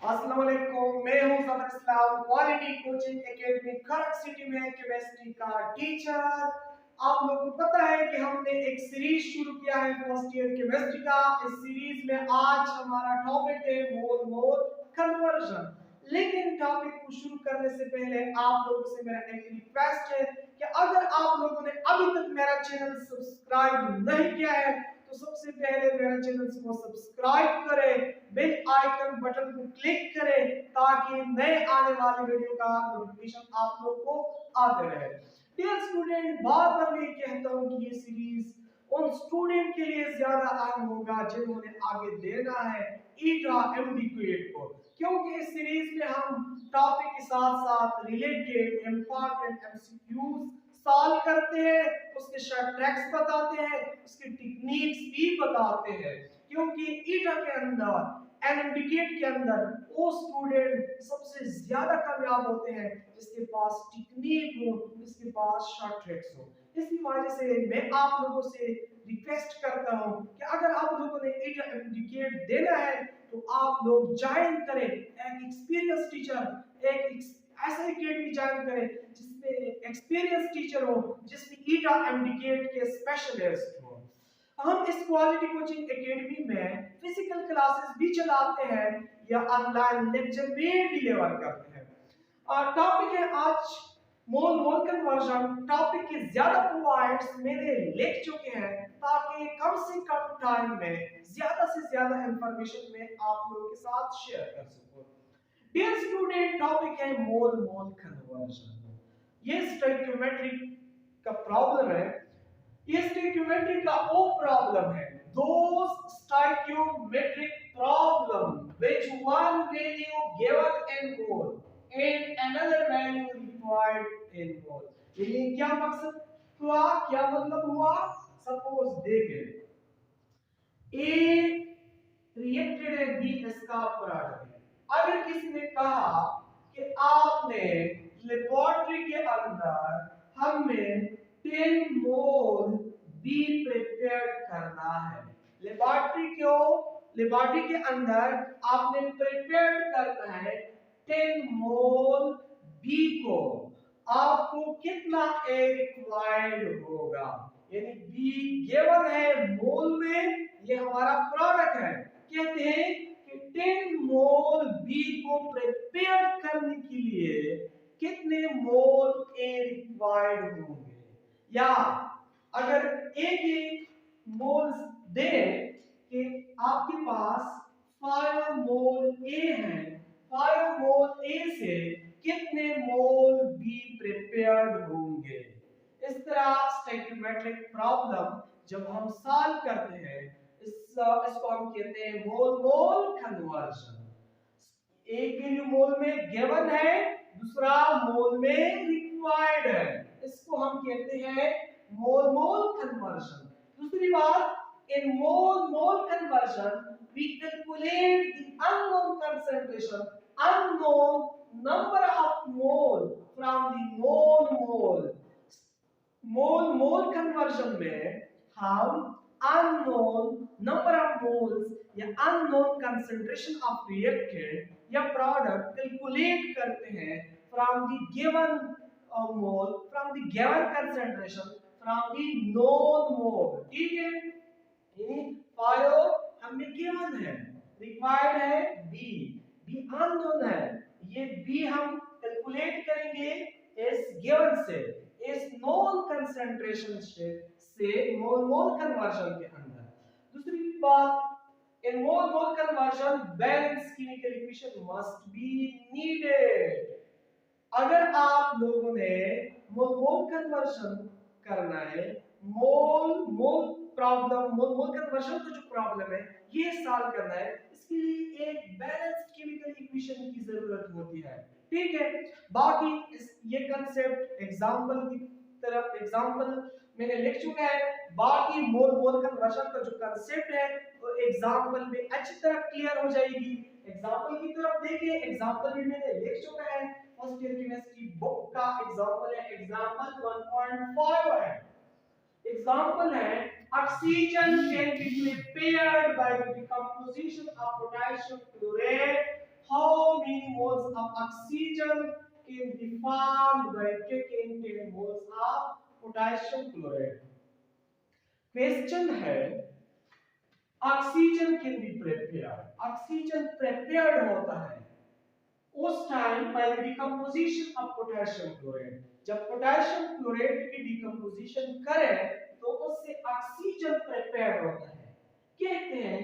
अस्सलाम वालेकुम, मैं हूं ज़फर इस्लाम, क्वालिटी कोचिंग एकेडमी खड़क सिटी में केमिस्ट्री का टीचर। आप लोगों को पता है कि हमने एक सीरीज शुरू किया है फर्स्ट ईयर केमिस्ट्री का। इस सीरीज में आज हमारा टॉपिक है मोल मोल कन्वर्जन। लेकिन टॉपिक को शुरू करने से पहले आप लोगों से मेरा एक रिक्वेस्ट है कि अगर आप लोगों ने अभी तक मेरा चैनल सब्सक्राइब नहीं किया है तो सबसे पहले मेरे चैनल को सब्सक्राइब करें, बेल आइकन बटन को क्लिक करें ताकि नए आने वाली वीडियो का नोटिफिकेशन आप लोग को आते रहे। डियर स्टूडेंट, बार बार मैं कहता हूं कि ये सीरीज उन स्टूडेंट के लिए ज्यादा अहम होगा जिन्होंने आगे देना है ईटा एमडीक्यूएट को, क्योंकि इस सीरीज में हम टॉपिक के साथ साथ रिलेटेड इंपॉर्टेंट एमसीक्यूज सॉल्व करते हैं, उसके शॉर्ट ट्रैक्स बताते हैं, उसकी टेक्निक्स भी बताते हैं। क्योंकि ईटा के अंदर एनएमडीकेट के अंदर वो स्टूडेंट सबसे ज्यादा कामयाब होते हैं जिसके पास टेक्निक हो, जिसके पास शॉर्ट ट्रैक्स हो। इसी वजह से मैं आप लोगों से रिक्वेस्ट करता हूं कि अगर आप लोगों ने ईटा एनएमडीकेट देना है तो आप लोग ज्वाइन करें एक एक्सपीरियंस टीचर, एक ऐसा एकेडमी ज्वाइन करें जिसमें एक्सपीरियंस टीचर हो, जिसमें ईटा एमडीकेट के स्पेशलिस्ट हो। हम इस क्वालिटी कोचिंग एकेडमी में फिजिकल क्लासेस भी चलाते हैं या ऑनलाइन लेक्चर भी डिलीवर करते हैं। और टॉपिक है आज मोल मोल कन्वर्जन। टॉपिक के ज्यादा पॉइंट्स मेरे लिख चुके हैं ताकि कम से कम टाइम में ज्यादा से ज्यादा इंफॉर्मेशन में आप लोगों के साथ शेयर कर सकूं। डियर स्टूडेंट, टॉपिक है मोल मोल कन्वर्जन। ये स्टोइकियोमेट्री का प्रॉब्लम है। ये स्टोइकियोमेट्री का वो प्रॉब्लम है, those stoichiometric problem which one value given in mole and another value required in mole। ये क्या मकसद हुआ, क्या मतलब हुआ? सपोज देखें ए रिएक्टेड है, बी इसका प्रोडक्ट है। अगर किसी ने कहा कि आपने लेबोरेटरी के अंदर हमें 10 मोल बी प्रिपेयर करना है। लेबोरेटरी के अंदर आपने प्रिपेयर करना है 10 मोल बी को। आपको कितना ए रिक्वायर्ड होगा, यानी बी गिवन है मोल में, ये हमारा प्रोडक्ट है। कहते हैं कि 10 मोल बी को प्रिपेयर करने के लिए कितने मोल ए रिक्वायर्ड होंगे, या अगर ए के मोल्स दे कि आपके पास 5 मोल ए है, 5 मोल ए से कितने मोल बी प्रिपेयर्ड होंगे। इस तरह स्टोइकियोमेट्रिक प्रॉब्लम जब हम सॉल्व करते हैं इसको हम कहते हैं मोल मोल कन्वर्जन। एक वैल्यू मोल में गिवन है, दूसरा मोल में रिक्वायर्ड है, इसको हम कहते हैं मोल मोल कन्वर्जन। दूसरी बात, in mole mole conversion we calculate the unknown concentration, unknown number of mole from the known mole। Mole mole conversion में हम अननोन नंबर ऑफ मोल्स या अननोन कंसंट्रेशन ऑफ रिएक्टेंट या प्रोडक्ट कैलकुलेट करते हैं from the given mole, from the given concentration, from the known mole. ठीक है, यानी फायो हमें गिवन है, रिक्वायर्ड है बी, बी अननोन है, ये बी हम कैलकुलेट करेंगे इस गिवन से, इस नोन कंसंट्रेशन से मोल मोल कन्वर्जन के अंदर। दूसरी बात, in mole mole conversion balanced chemical equation must be needed। अगर आप लोगों ने मोल मोल कन्वर्जन करना है, मोल मोल प्रॉब्लम, मोल मोल कन्वर्जन का जो प्रॉब्लम है ये सॉल्व करना है, इसके लिए एक बैलेंस्ड केमिकल इक्वेशन की जरूरत होती है। ठीक है, बाकी ये कांसेप्ट एग्जांपल की तरफ, एग्जांपल मैंने लिख चुका है। बाकी मोल मोल कन्वर्जन का जो कांसेप्ट है वो एग्जांपल में अच्छी तरह क्लियर हो जाएगी। एग्जांपल की तरफ देखिए, एग्जांपल भी मैंने लिख चुका है, फर्स्ट ईयर केमिस्ट्री बुक का एग्जांपल है, एग्जांपल 1.5 है। एग्जांपल है, oxygen can be prepared by the decomposition of potassium chloride how many moles of oxygen can be formed by taking 10 moles of potassium chloride? Question है oxygen can be prepared, oxygen prepared होता है उस time by the decomposition of potassium chloride. जब potassium chloride की decomposition करें तो उससे oxygen prepared होता है। कहते हैं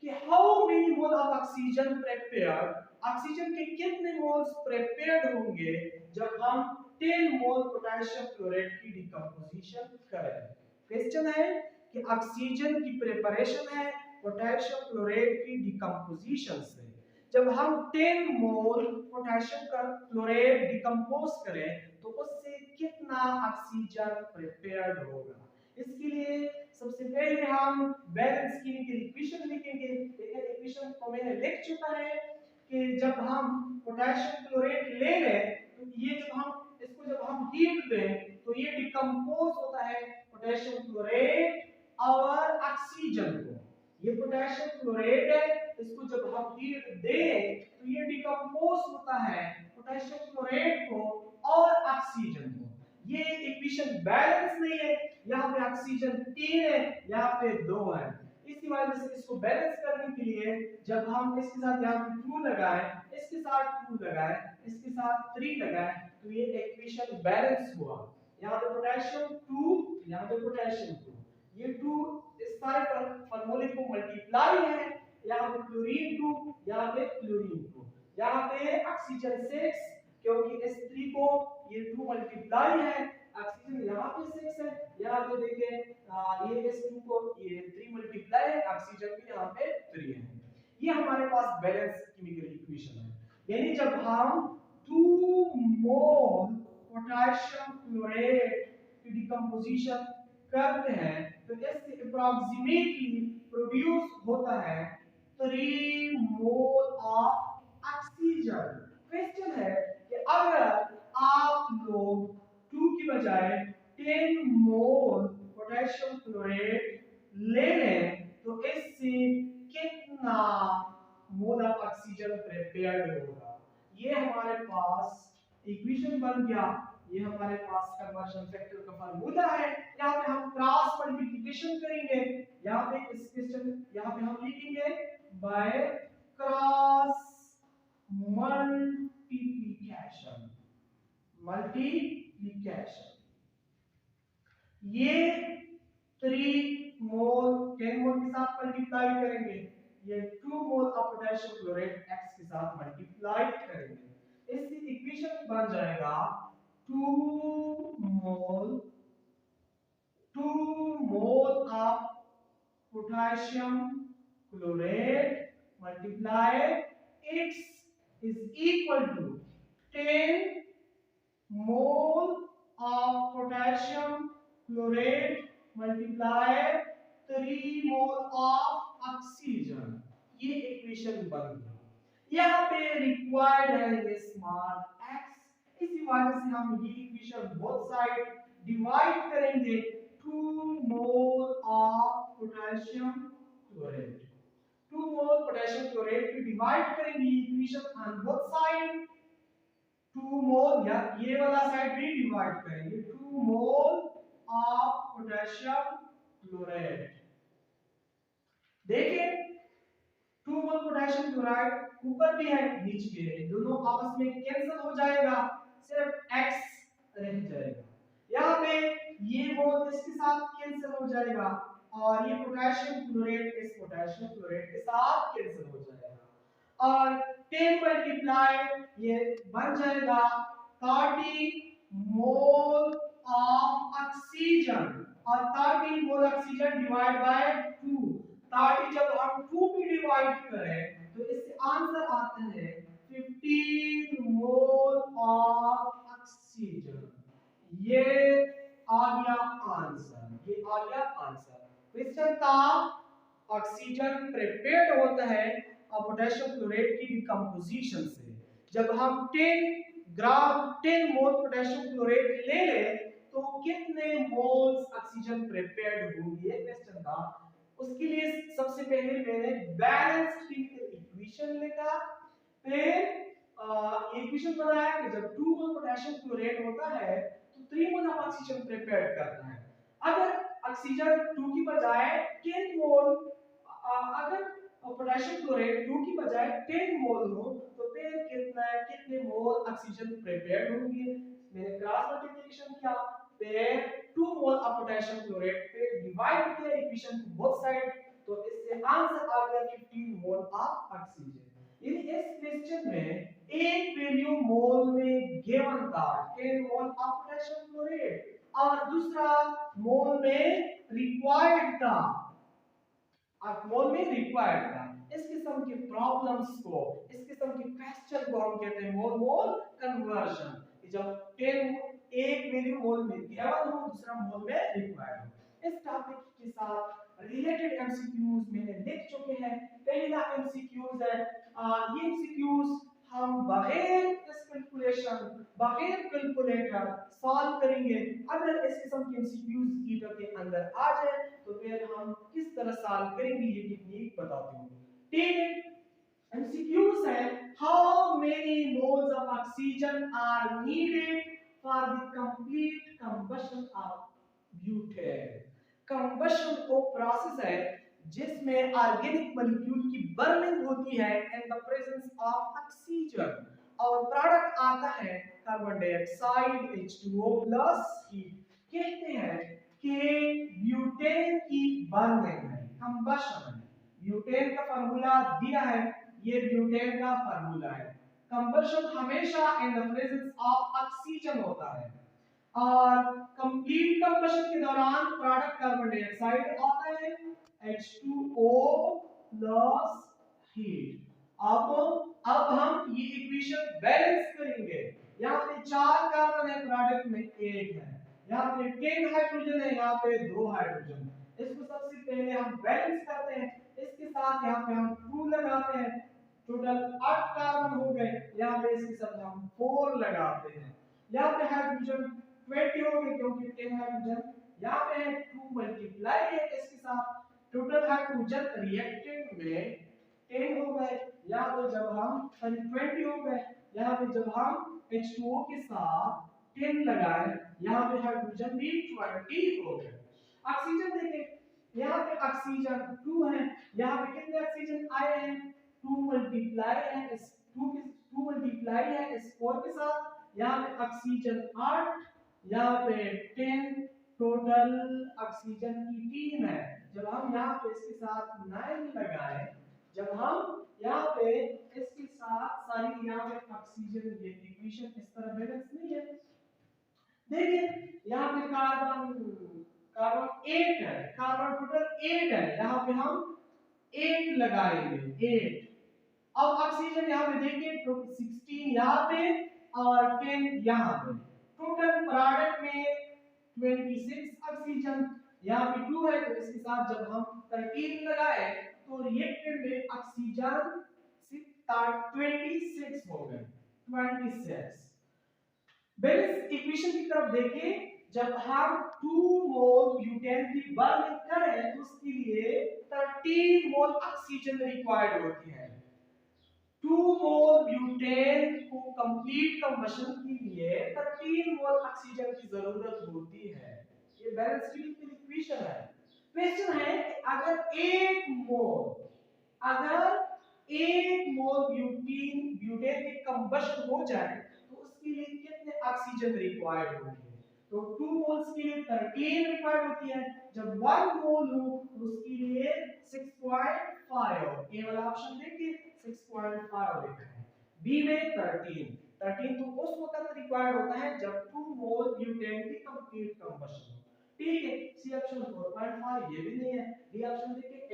कि how many mole of oxygen prepared, oxygen के कितने मोल्स प्रिपेयर्ड होंगे जब हम 10 मोल पोटेशियम क्लोराइड की डिकम्पोजिशन करें। क्वेश्चन है कि ऑक्सीजन की प्रिपरेशन है पोटेशियम क्लोराइड की डिकम्पोजिशन से। जब हम 10 मोल पोटेशियम का क्लोराइड डिकम्पोज करें तो उससे कितना ऑक्सीजन प्रिपेयर्ड होगा। इसके लिए सबसे पहले हम बैलेंस केमिकल इक्वेशन लिखेंगे। लेकिन इक्वेशन तो मैंने लिख चुका है कि जब हम पोटेशियम क्लोराइड ले लें तो ये जब हम हीट दें तो ये डिकम्पोज होता है पोटेशियम क्लोराइड और ऑक्सीजन को। ये पोटेशियम क्लोराइड है, इसको जब हम हीट दें तो ये डिकम्पोज होता है पोटेशियम क्लोराइड को और ऑक्सीजन को। ये इक्वेशन बैलेंस नहीं है, यहाँ पे ऑक्सीजन 3 है, यहाँ पे 2 है। इसी वजह से इसको बैलेंस करने के लिए जब हम इसके साथ यहाँ पे 2 लगाएं, इसके साथ 2 लगाएं, इसके साथ 3 लगाएं तो ये इक्वेशन बैलेंस हुआ। यहाँ पे पोटेशियम 2, यहाँ पे पोटेशियम 2, ये 2 इस सारे फार्मूले को मल्टीप्लाई है। यहाँ पे क्लोरीन 2, यहाँ पे क्लोरीन 2, यहाँ पे ऑक्सीजन 6 क्योंकि S3 को ये 2 मल्टीप्लाई है, ऑक्सीजन यहाँ पे 6 है, यहाँ पे देखें ये S2 को ये 3 मल्टीप्लाई है, ऑक्सीजन भी यहाँ पे 3 है। ये हमारे पास बैलेंस केमिकल इक्वेशन है। यानी जब हम 2 मोल पोटेशियम क्लोराइड की डिकम्पोजिशन करते हैं तो इससे अप्रॉक्सीमेटली प्रोड्यूस होता है 3 मोल ऑफ ऑक्सीजन। क्वेश्चन है कि अगर आप लोग 2 की बजाय 10 मोल पोटेशियम क्लोराइड ले लें तो इससे कितना मोल ऑफ ऑक्सीजन प्रिपेयर्ड होगा। ये हमारे पास इक्वेशन बन गया। ये हमारे पास कन्वर्शन फैक्टर का फार्मूला है। यहाँ पे हम क्रॉस मल्टीप्लिकेशन करेंगे। यहाँ पे इस क्वेश्चन यहाँ पे हम लिखेंगे बाय क्रॉस मल्टीप्लिकेशन। ये 3 मोल 10 मोल के साथ मल्टीप्लाई करेंगे, ये 2 mole of potassium chloride x के साथ मल्टीप्लाई करेंगे। इससे इक्वेशन बन जाएगा 2 mole of potassium chloride multiply x is equal to 10 mole of potassium chloride multiply 3 mole of oxygen। ये इक्वेशन बन गई। यहाँ पे रिक्वायर्ड है ये स्मॉल x। इसी वजह से हम ये इक्वेशन बोथ साइड डिवाइड करेंगे। 2 mole of potassium chloride, 2 mole potassium chloride को डिवाइड करेंगे इक्वेशन ऑन बोथ साइड। 2 मोल या ये वाला साइड भी डिवाइड करेंगे। 2 मोल ऑफ पोटेशियम क्लोराइड। देखिए 2 मोल पोटेशियम क्लोराइड ऊपर भी है नीचे भी है, दोनों आपस में कैंसिल हो जाएगा, सिर्फ x रह जाएगा। यहाँ पे ये मोल इसके साथ कैंसिल हो जाएगा और ये पोटेशियम क्लोराइड इस पोटेशियम क्लोराइड के साथ कैंसिल हो जाएगा और 10 मल्टीप्लाई ये बन जाएगा 30 मोल ऑफ ऑक्सीजन और 30 मोल ऑक्सीजन डिवाइड बाय 2। 30 जब हम 2 भी डिवाइड करें तो इससे आंसर आता है 15 मोल ऑफ ऑक्सीजन। ये आ गया आंसर, ये आ गया आंसर। क्वेश्चन था ऑक्सीजन प्रिपेयर्ड होता है पोटेशियम क्लोराइड की डिकम्पोजिशन से। जब हम 10 मोल पोटेशियम क्लोराइड ले लें तो कितने मोल्स ऑक्सीजन प्रिपेयर्ड होंगे, ये क्वेश्चन था। उसके लिए सबसे पहले मैंने बैलेंस केमिकल इक्वेशन लिखा, फिर इक्वेशन बनाया कि जब 2 मोल पोटेशियम क्लोरेट होता है तो 3 मोल ऑफ ऑक्सीजन प्रिपेयर करता है। अगर ऑक्सीजन 2 की बजाय 10 मोल अगर पोटेशियम क्लोरेट 2 की बजाय 10 मोल हो तो फिर कितने मोल ऑक्सीजन प्रिपेयर होंगे। मैंने क्रॉस मल्टीप्लिकेशन किया, फिर 2 मोल ऑफ पोटेशियम क्लोरेट पे डिवाइड किया इक्वेशन को बोथ साइड, तो इससे आंसर आ गया 15 मोल ऑफ ऑक्सीजन। इस क्वेश्चन में एक वैल्यू मोल में गिवन था 10 मोल ऑफ पोटेशियम क्लोरेट और दूसरा मोल में रिक्वायर्ड था, मोल में रिक्वायर्ड था। इस किस्म की प्रॉब्लम्स को, इस किस्म के क्वेश्चन को हम कहते हैं मोल मोल कन्वर्जन। जब 10 एक वैल्यू मोल में गिवन हो, दूसरा मोल में रिक्वायर्ड हो। इस टॉपिक के साथ रिलेटेड एमसीक्यूज मैंने लिख चुके हैं। पहला एमसीक्यूज है, ये एमसीक्यूज हम बगैर इस कैलकुलेशन, बगैर कैलकुलेटर सॉल्व करेंगे। अगर इस किस्म के एमसीक्यूज ईटर के अंदर आ जाए तो फिर हम किस तरह सॉल्व करेंगे ये टेक्निक बताती हूँ। ठीक है, एमसीक्यूज है, how many moles of oxygen are needed for the complete combustion of butane. Combustion वो प्रोसेस है जिसमें ऑर्गेनिक मॉलिक्यूल की बर्निंग होती है in the presence of oxygen और प्रोडक्ट आता है carbon dioxide H2O plus heat. कहते हैं कि ब्यूटेन की बर्निंग है, कंबशन है। ब्यूटेन का फार्मूला दिया है, ये ब्यूटेन का फार्मूला है। कंबशन हमेशा इन द प्रेजेंस ऑफ ऑक्सीजन होता है और कंप्लीट कंबशन के दौरान प्रोडक्ट कार्बन डाइऑक्साइड आता है H2O प्लस हीट। अब हम ये इक्वेशन बैलेंस करेंगे। यहाँ पे 4 कार्बन है, प्रोडक्ट में 8 है, यहाँ पे 10 हाइड्रोजन है, यहाँ पे 2 हाइड्रोजन। इसको सबसे पहले हम बैलेंस करते हैं, इसके साथ यहाँ पे हम 2 लगाते हैं, टोटल 8 कार्बन हो गए। यहाँ पे इसके साथ हम 4 लगाते हैं, यहाँ पे हाइड्रोजन 20 हो गए क्योंकि 10 हाइड्रोजन, यहाँ पे है 2 मल्टीप्लाई है इसके साथ, टोटल हाइड्रोजन रिएक्टेंट में 10 हो गए। यहाँ पे जब हम 20 हो गए, यहाँ पे जब हम H2O के साथ 10 लगाए, यहाँ पे हाइड्रोजन भी 20 हो गए। ऑक्सीजन देखें, यहाँ पे ऑक्सीजन 2 है, यहाँ पे कितने ऑक्सीजन आए हैं 2 मल्टीप्लाई है इस 2 मल्टीप्लाई है इस 4 के साथ, यहाँ पे ऑक्सीजन 8, यहाँ पे 10, टोटल ऑक्सीजन की टीम है। जब हम यहाँ पे इसके साथ 9 लगाए, जब हम यहाँ पे इसके साथ सारी यहाँ पे ऑक्सीजन, ये इक्वेशन इस तरह बैलेंस नहीं है। देखिए यहाँ पे कार्बन कार्बन 8 है, कार्बन टोटल 8 है, यहाँ पे हम 8 लगाएंगे 8। अब ऑक्सीजन यहाँ पे देखिए 16 यहाँ पे और 10 यहाँ पे, टोटल प्रोडक्ट में 26 ऑक्सीजन, यहाँ पे 2 है तो इसके साथ जब हम 13 लगाए तो रिएक्टेंट में ऑक्सीजन 26 हो गए 26। बैलेंस इक्वेशन की तरफ देखें, जब हम 2 मोल ब्यूटेन की बर्निंग करें तो उसके लिए 13 मोल ऑक्सीजन रिक्वायर्ड होती है। 2 मोल ब्यूटेन को कंप्लीट कंबशन के लिए 13 मोल ऑक्सीजन की जरूरत होती है। ये बैलेंस की इक्वेशन है। क्वेश्चन है कि अगर 1 मोल ब्यूटेन की कंबशन हो जाए तो उसके लिए कितने ऑक्सीजन रिक्वायर्ड होंगे। तो 2 मोल्स के लिए 13 रिक्वायर्ड होती है, जब 1 मोल हो तो उसके लिए 6.5। ए वाला ऑप्शन देखिए 6.5 लिखा है, बी में 13 तो उस वक्त रिक्वायर्ड होता है जब 2 मोल ब्यूटेन की कंप्लीट कंबशन हो। ठीक है, सी ऑप्शन 4.5 ये भी नहीं है, डी ऑप्शन देखिए ए।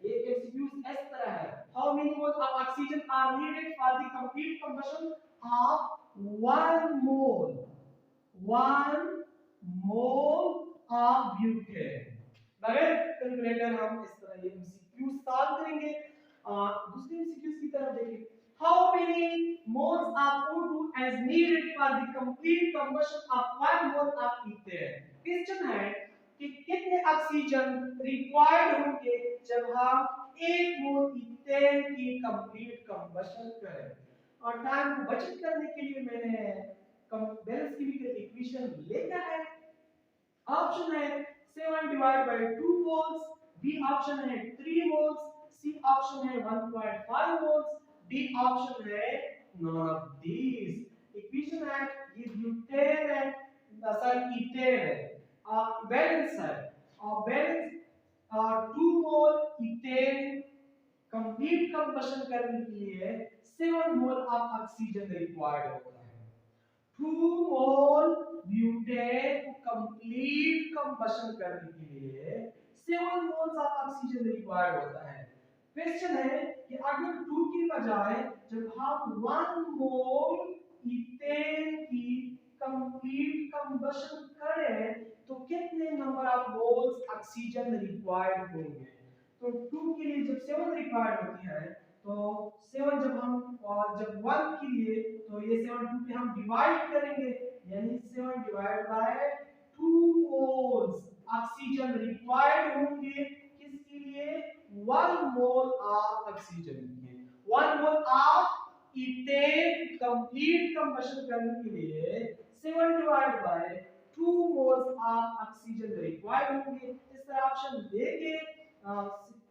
ये एमसीक्यूज इस तरह है, how many moles of oxygen are needed for the complete combustion of 1 mole of butane. बगैर कैलकुलेटर हम इस तरह ये एमसीक्यूज सॉल्व करेंगे। दूसरी एमसीक्यूज की तरफ देखिए, how many moles of O2 is needed for the complete combustion of 1 mole of ethane। Question है कि कितने ऑक्सीजन रिक्वायर्ड होंगे जब हम 1 मोल ईथेन की कंप्लीट कंबशन करें। और टाइम को बचत करने के लिए मैंने बैलेंस केमिकल इक्वेशन लेकर है। ऑप्शन है 7 divide by 2 moles, B option है 3 मोल्स, सी ऑप्शन है 1.5 मोल्स, डी ऑप्शन है नॉन ऑफ दीज। इक्वेशन है ये ब्यूटेन है, सॉरी इथेन है, बैलेंस है और बैलेंस 2 मोल इथेन कंप्लीट कंबशन करने के लिए 7 मोल ऑफ ऑक्सीजन रिक्वायर्ड होता है। 2 मोल ब्यूटेन को कंप्लीट कंबशन करने के लिए 7 मोल्स ऑफ ऑक्सीजन रिक्वायर्ड होता है। क्वेश्चन है कि अगर 2 की बजाय जब हम 1 मोल इथेन की कंप्लीट कंबशन करें तो कितने number of moles oxygen required होंगे। तो 2 के लिए जब 7 रिक्वायर्ड होती है तो 7 जब हम और जब 1 के लिए तो ये 7 2 पे हम डिवाइड करेंगे, यानी 7 divide by 2 moles oxygen required होंगे किसके लिए 1 मोल ऑफ ऑक्सीजन के लिए। 1 mole of ethane complete combustion करने के लिए 7 divide by 2 moles of oxygen required होंगे। इस तरह ऑप्शन देके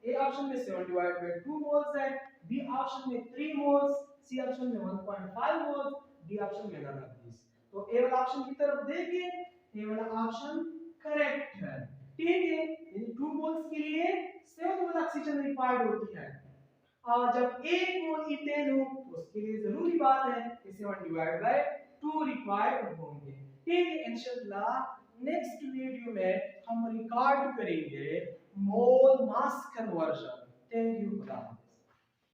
ए ऑप्शन में 7 डिवाइड बाय 2 मोल्स है, बी ऑप्शन में 3 मोल्स, सी ऑप्शन में 1.5 मोल्स, डी ऑप्शन में नन ऑफ दिस। तो ए वाला ऑप्शन की तरफ देखें, ए वाला ऑप्शन करेक्ट है। ठीक है, यानी 2 मोल्स के लिए 7 मोल ऑक्सीजन रिक्वायर्ड होती है और जब 1 मोल इथेन हो तो उसके लिए जरूरी बात है कि 7 डिवाइड बाय 2 रिक्वायर्ड होंगे। ठीक है, इंशाल्लाह नेक्स्ट वीडियो में हम रिकॉर्ड करेंगे मोल मास कन्वर्जन। Thank you.